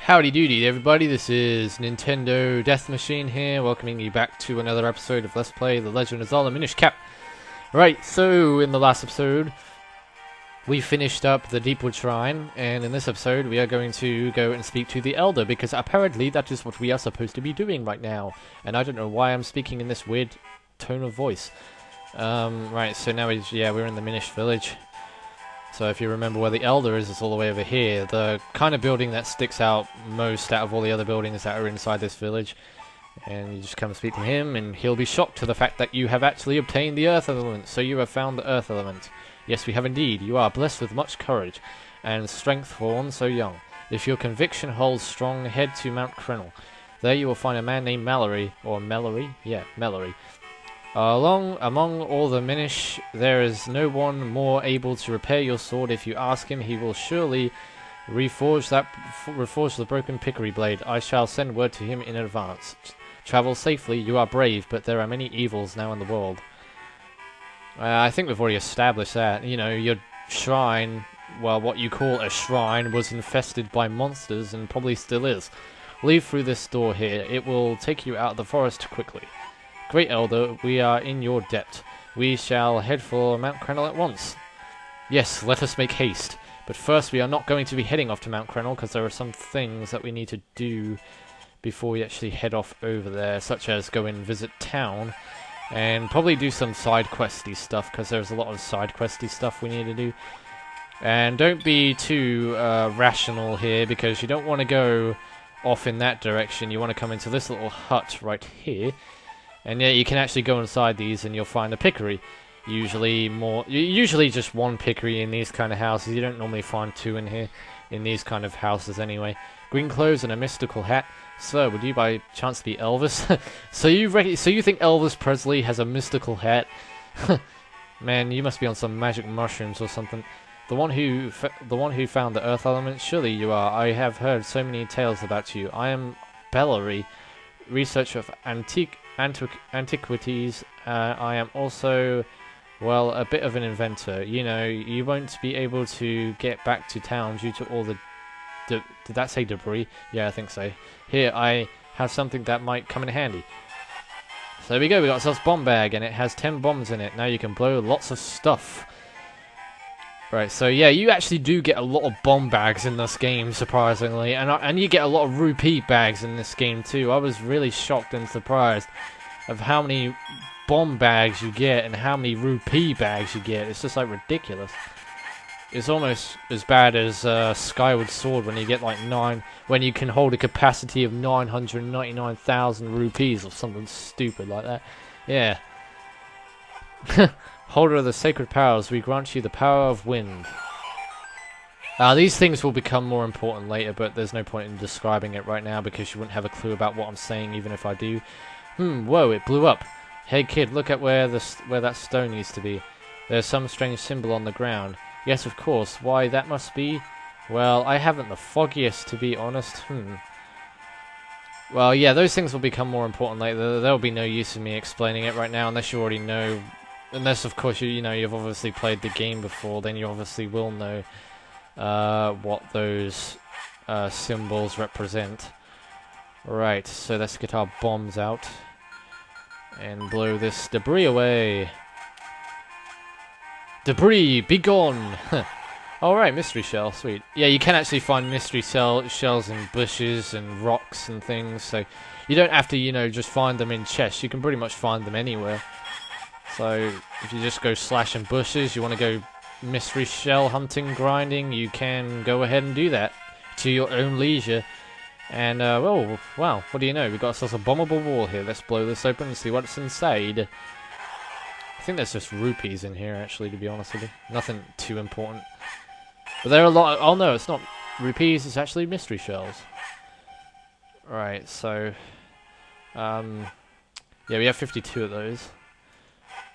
Howdy doody everybody, this is Nintendo Death Machine here, welcoming you back to another episode of Let's Play The Legend of Zelda Minish Cap. Right, so in the last episode, we finished up the Deepwood Shrine, and in this episode we are going to go and speak to the Elder, because apparently that is what we are supposed to be doing right now. And I don't know why I'm speaking in this weird tone of voice. Right, so now we're in the Minish village. So if you remember where the Elder is, it's all the way over here. The kind of building that sticks out most out of all the other buildings that are inside this village. And you just come and speak to him, and he'll be shocked to the fact that you have actually obtained the Earth Element. So you have found the Earth Element. Yes, we have indeed. You are blessed with much courage and strength for one so young. If your conviction holds strong, head to Mt Crenel. There you will find a man named Mallory, or Mallory? Yeah, Mallory. Among all the Minish, there is no one more able to repair your sword. If you ask him, he will surely reforge the broken pickery blade. I shall send word to him in advance. Travel safely. You are brave, but there are many evils now in the world. I think we've already established that. You know, your shrine, well, what you call a shrine, was infested by monsters and probably still is. Leave through this door here. It will take you out of the forest quickly. Great Elder, we are in your debt. We shall head for Mt Crenel at once. Yes, let us make haste. But first, we are not going to be heading off to Mt Crenel, because there are some things that we need to do before we actually head off over there, such as go and visit town, and probably do some side questy stuff, because there's a lot of side questy stuff we need to do. And don't be too rational here, because you don't want to go off in that direction. You want to come into this little hut right here. And yeah, you can actually go inside these and you'll find a pickery. Usually just one pickery in these kind of houses. You don't normally find two in here, in these kind of houses anyway. Green clothes and a mystical hat. Sir, would you by chance be Elvis? So you think Elvis Presley has a mystical hat? Man, you must be on some magic mushrooms or something. The one who found the Earth Element. Surely you are. I have heard so many tales about you. I am Bellery, researcher of antiquities. I am also, well, a bit of an inventor. You know, you won't be able to get back to town due to all the... Did that say debris? Yeah, I think so. Here, I have something that might come in handy. So there we go, we got ourselves a bomb bag, and it has 10 bombs in it. Now you can blow lots of stuff. Right, so yeah, you actually do get a lot of bomb bags in this game, surprisingly, and you get a lot of rupee bags in this game too. I was really shocked and surprised of how many bomb bags you get and how many rupee bags you get. It's just like ridiculous. It's almost as bad as Skyward Sword when you get like when you can hold a capacity of 999,000 rupees or something stupid like that. Yeah. Holder of the sacred powers, we grant you the power of wind. These things will become more important later, but there's no point in describing it right now because you wouldn't have a clue about what I'm saying even if I do. Whoa, it blew up. Hey kid, look at where that stone used to be. There's some strange symbol on the ground. Yes, of course. Why, that must be... Well, I haven't the foggiest, to be honest. Well, yeah, those things will become more important later. There'll be no use in me explaining it right now unless you already know... Unless, of course, you've obviously played the game before, then you obviously will know what those symbols represent. Right, so let's get our bombs out and blow this debris away. Debris, be gone! Alright, mystery shell, sweet. Yeah, you can actually find mystery shells in bushes and rocks and things, so you don't have to, just find them in chests. You can pretty much find them anywhere. So, if you just go slashing bushes, you want to go mystery shell hunting, grinding, you can go ahead and do that to your own leisure. And, well, wow, what do you know? We've got ourselves a bombable wall here. Let's blow this open and see what's inside. I think there's just rupees in here, actually, to be honest with you. Nothing too important. But there are a lot... Oh, no, it's not rupees, it's actually mystery shells. Right, so... yeah, we have 52 of those.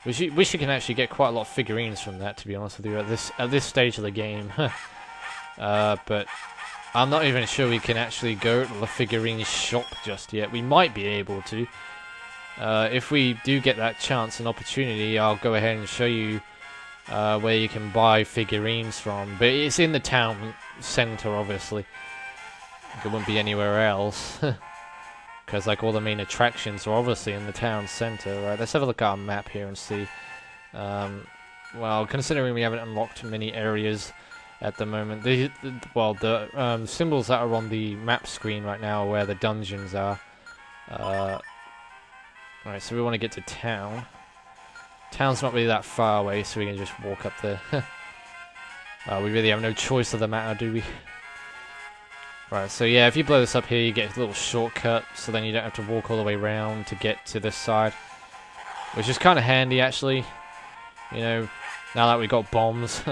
Wish you can actually get quite a lot of figurines from that, to be honest with you, at this stage of the game. But I'm not even sure we can actually go to the figurine shop just yet. We might be able to. If we do get that chance and opportunity, I'll go ahead and show you where you can buy figurines from. But it's in the town centre, obviously. It wouldn't be anywhere else. Because like all the main attractions are obviously in the town center, right? Let's have a look at our map here and see. Well, considering we haven't unlocked many areas at the moment, the symbols that are on the map screen right now are where the dungeons are. Right, so we want to get to town. Town's not really that far away, so we can just walk up there. We really have no choice of the matter, do we? Right, so yeah, if you blow this up here, you get a little shortcut, so then you don't have to walk all the way around to get to this side. Which is kind of handy, actually. You know, now that we've got bombs.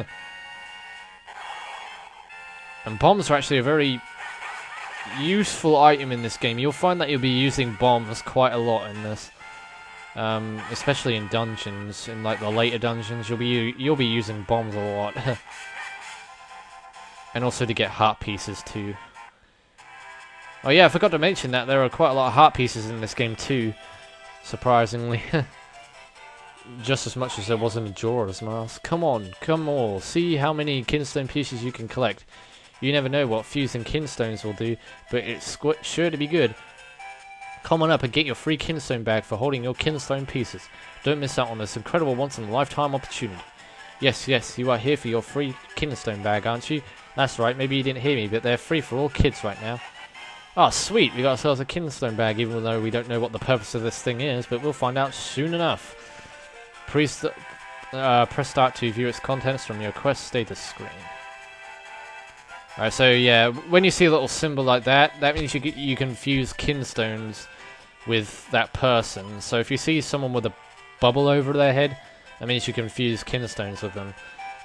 And bombs are actually a very useful item in this game. You'll find that you'll be using bombs quite a lot in this. Especially in dungeons, in like the later dungeons, you'll be using bombs a lot. And also to get heart pieces too. Oh yeah, I forgot to mention that there are quite a lot of heart pieces in this game too, surprisingly. Just as much as there was in the Majora's Mask. Come on, come all, see how many Kinstone pieces you can collect. You never know what fusing Kinstones will do, but it's sure to be good. Come on up and get your free Kinstone bag for holding your Kinstone pieces. Don't miss out on this incredible once-in-a-lifetime opportunity. Yes, yes, you are here for your free Kinstone bag, aren't you? That's right, maybe you didn't hear me, but they're free for all kids right now. Oh, sweet, we got ourselves a Kinstone bag, even though we don't know what the purpose of this thing is, but we'll find out soon enough. Press start to view its contents from your quest status screen. Alright, so yeah, when you see a little symbol like that, that means you can fuse Kinstones with that person. So if you see someone with a bubble over their head, that means you can fuse Kinstones with them.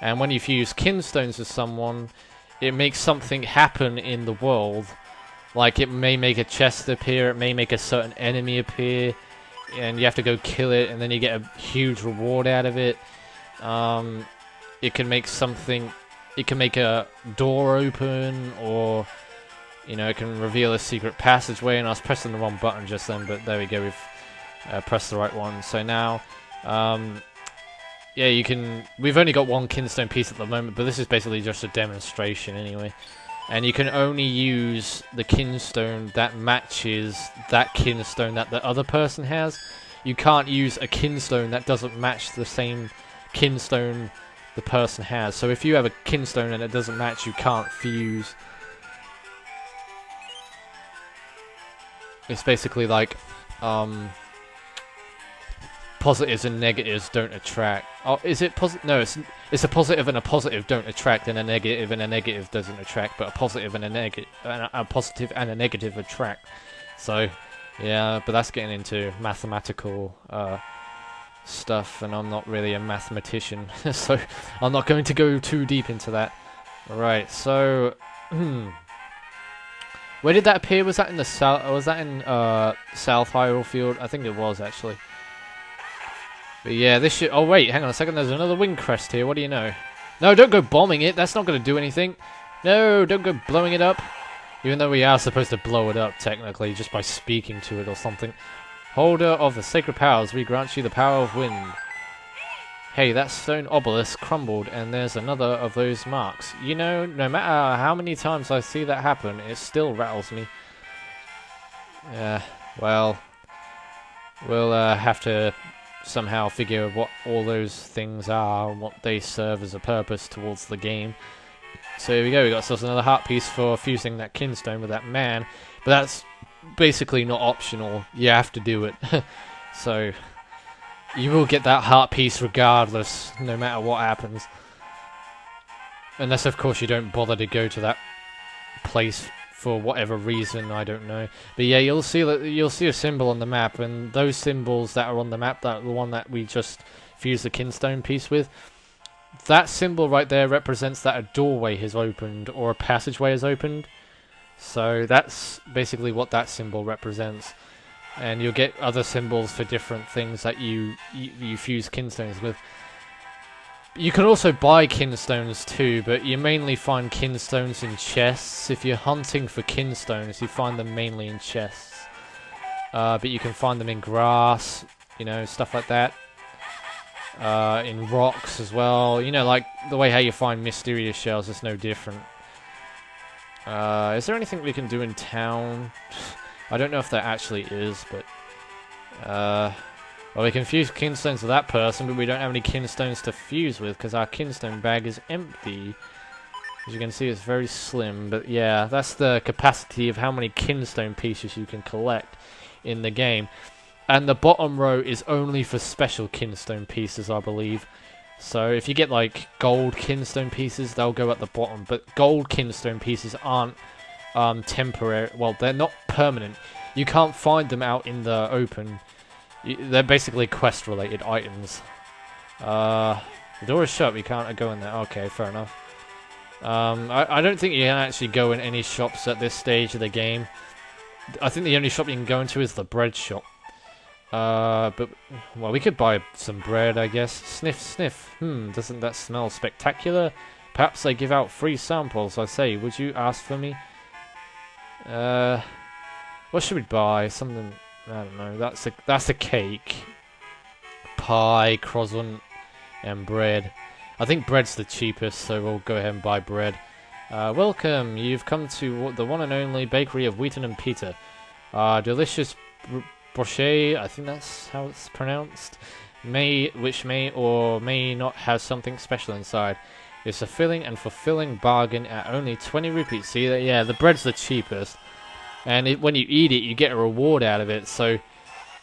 And when you fuse Kinstones with someone, it makes something happen in the world. Like it may make a chest appear, it may make a certain enemy appear, and you have to go kill it, and then you get a huge reward out of it. It can make something... It can make a door open, or, you know, it can reveal a secret passageway, and I was pressing the wrong button just then, but there we go, we've pressed the right one. So now, yeah, you can... We've only got one Kinstone piece at the moment, but this is basically just a demonstration anyway. And you can only use the Kinstone that matches that Kinstone that the other person has. You can't use a Kinstone that doesn't match the same Kinstone the person has. So if you have a Kinstone and it doesn't match, you can't fuse. It's basically like positives and negatives don't attract. Oh, is it positive? No, it's a positive and a positive don't attract, and a negative doesn't attract, but a positive and a positive and a negative attract. So yeah, but that's getting into mathematical stuff, and I'm not really a mathematician, so I'm not going to go too deep into that. Right, so where did that appear? Was that in the south? Was that in South Hyrule Field? I think it was actually. But yeah, this should... Oh wait, hang on a second. There's another wing crest here. What do you know? No, don't go bombing it. That's not going to do anything. No, don't go blowing it up. Even though we are supposed to blow it up technically, just by speaking to it or something. Holder of the sacred powers, we grant you the power of wind. Hey, that stone obelisk crumbled, and there's another of those marks. You know, no matter how many times I see that happen, it still rattles me. Yeah, well, we'll have to somehow figure what all those things are and what they serve as a purpose towards the game. So here we go, we got ourselves another heart piece for fusing that Kinstone with that man, but that's basically not optional. You have to do it. So you will get that heart piece regardless, no matter what happens. Unless of course you don't bother to go to that place for whatever reason, I don't know. But yeah, you'll see a symbol on the map, and those symbols that are on the map, that the one that we just fused the Kinstone piece with, that symbol right there represents that a doorway has opened or a passageway has opened. So that's basically what that symbol represents. And you'll get other symbols for different things that you fuse Kinstones with. You can also buy Kinstones too, but you mainly find Kinstones in chests. If you're hunting for Kinstones, you find them mainly in chests. But you can find them in grass, you know, stuff like that. In rocks as well. You know, like the way how you find mysterious shells is no different. Is there anything we can do in town? I don't know if there actually is, but... well, we can fuse Kinstones with that person, but we don't have any Kinstones to fuse with, because our Kinstone bag is empty. As you can see, it's very slim, but yeah, that's the capacity of how many Kinstone pieces you can collect in the game. And the bottom row is only for special Kinstone pieces, I believe. So if you get like gold Kinstone pieces, they'll go at the bottom. But gold Kinstone pieces aren't temporary. Well, they're not permanent. You can't find them out in the open. They're basically quest-related items. The door is shut. We can't go in there. Okay, fair enough. I don't think you can actually go in any shops at this stage of the game. I think the only shop you can go into is the bread shop. But, well, we could buy some bread, I guess. Sniff, sniff. Doesn't that smell spectacular? Perhaps they give out free samples. I say, would you ask for me? What should we buy? Something, I don't know. That's a cake. Pie, croissant, and bread. I think bread's the cheapest, so we'll go ahead and buy bread. Welcome. You've come to the one and only bakery of Wheaton and Peter. Delicious brochet, I think that's how it's pronounced, which may or may not have something special inside. It's a filling and fulfilling bargain at only 20 rupees. See that? Yeah, the bread's the cheapest, and when you eat it, you get a reward out of it. So,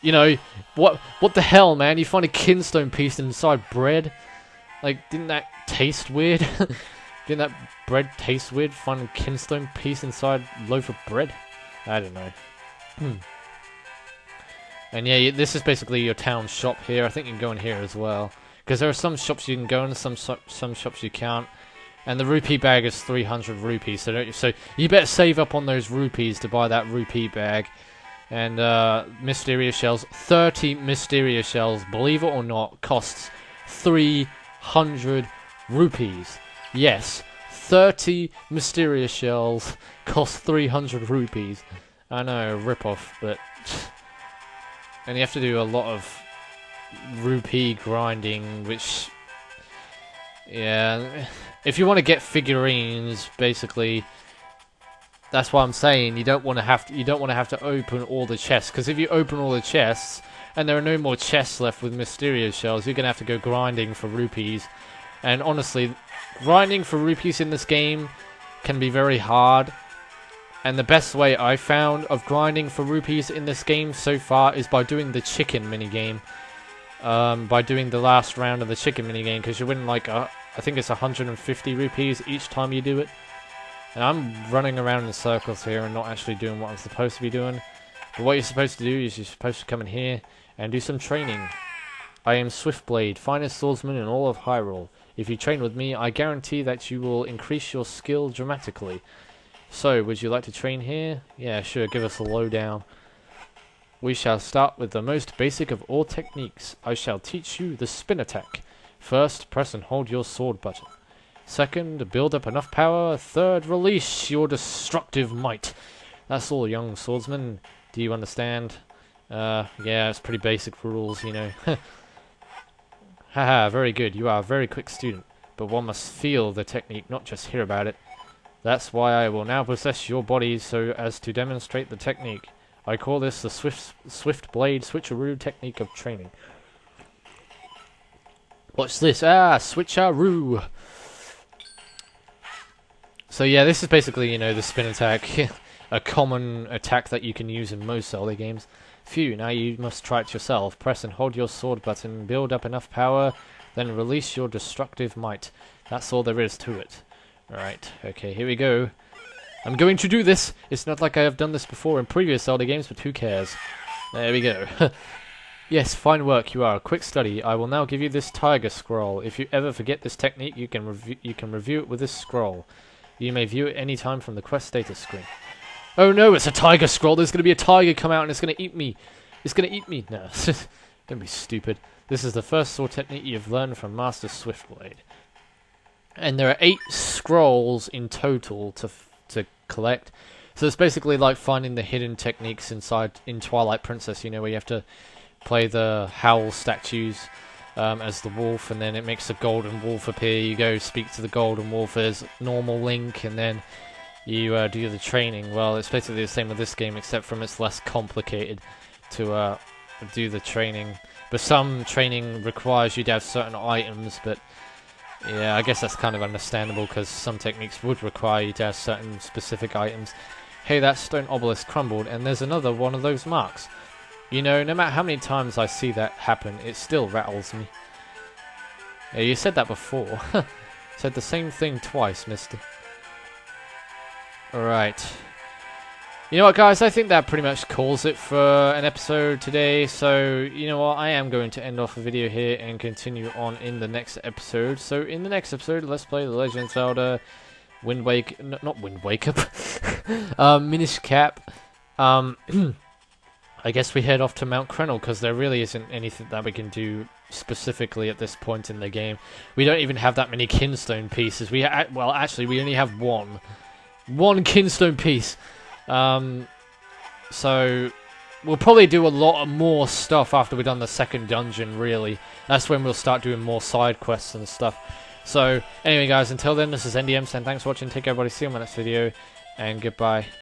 you know, what the hell, man? You find a Kinstone piece inside bread? Like, didn't that taste weird? Didn't that bread taste weird? Find a Kinstone piece inside a loaf of bread? I don't know. And yeah, this is basically your town shop here. I think you can go in here as well, because there are some shops you can go in, some shops you can't. And the rupee bag is 300 rupees, so you better save up on those rupees to buy that rupee bag. And mysterious shells, 30 mysterious shells, believe it or not, costs 300 rupees. Yes, 30 mysterious shells cost 300 rupees. I know, rip-off, but... And you have to do a lot of rupee grinding, which... Yeah... If you want to get figurines, basically... That's what I'm saying, you don't want to have to open all the chests, because if you open all the chests, and there are no more chests left with mysterious shells, you're going to have to go grinding for rupees. And honestly, grinding for rupees in this game can be very hard. And the best way I found of grinding for rupees in this game so far is by doing the chicken minigame. By doing the last round of the chicken minigame, because you win like, I think it's 150 rupees each time you do it. And I'm running around in circles here and not actually doing what I'm supposed to be doing. But what you're supposed to do is you're supposed to come in here and do some training. I am Swiftblade, finest swordsman in all of Hyrule. If you train with me, I guarantee that you will increase your skill dramatically. So, would you like to train here? Yeah, sure, give us a lowdown. We shall start with the most basic of all techniques. I shall teach you the spin attack. First, press and hold your sword button. Second, build up enough power. Third, release your destructive might. That's all, young swordsman. Do you understand? Yeah, it's pretty basic rules, you know. Haha, very good. You are a very quick student. But one must feel the technique, not just hear about it. That's why I will now possess your body so as to demonstrate the technique. I call this the Swiftblade switcheroo technique of training. What's this? Ah, switcheroo! So yeah, this is basically, you know, the spin attack. A common attack that you can use in most Zelda games. Phew, now you must try it yourself. Press and hold your sword button, build up enough power, then release your destructive might. That's all there is to it. Alright, okay, here we go. I'm going to do this! It's not like I have done this before in previous Zelda games, but who cares? There we go. Yes, fine work, you are a quick study. I will now give you this tiger scroll. If you ever forget this technique, you can review it with this scroll. You may view it anytime from the quest status screen. Oh no, it's a tiger scroll! There's going to be a tiger come out and it's going to eat me! It's going to eat me! No, don't be stupid. This is the first sword technique you've learned from Master Swiftblade. And there are 8 scrolls in total to collect. So it's basically like finding the hidden techniques in Twilight Princess, you know, where you have to play the Howl statues as the wolf, and then it makes a golden wolf appear. You go speak to the golden wolf as normal Link, and then you do the training. Well, it's basically the same with this game, except from it's less complicated to do the training. But some training requires you to have certain items, but yeah, I guess that's kind of understandable because some techniques would require you to have certain specific items. Hey, that stone obelisk crumbled, and there's another one of those marks. You know, no matter how many times I see that happen, it still rattles me. Yeah, you said that before. Said the same thing twice, mister. Alright. You know what, guys? I think that pretty much calls it for an episode today. So, you know what? I am going to end off the video here and continue on in the next episode. So, in the next episode, let's play The Legend of Zelda not Wind Waker. Minish Cap. I guess we head off to Mt Crenel because there really isn't anything that we can do specifically at this point in the game. We don't even have that many Kinstone pieces. Well, actually, we only have one Kinstone piece. So we'll probably do a lot more stuff after we've done the second dungeon, really. That's when we'll start doing more side quests and stuff. So, anyway guys, until then, this is NDM saying thanks for watching, take care everybody, see you in my next video, and goodbye.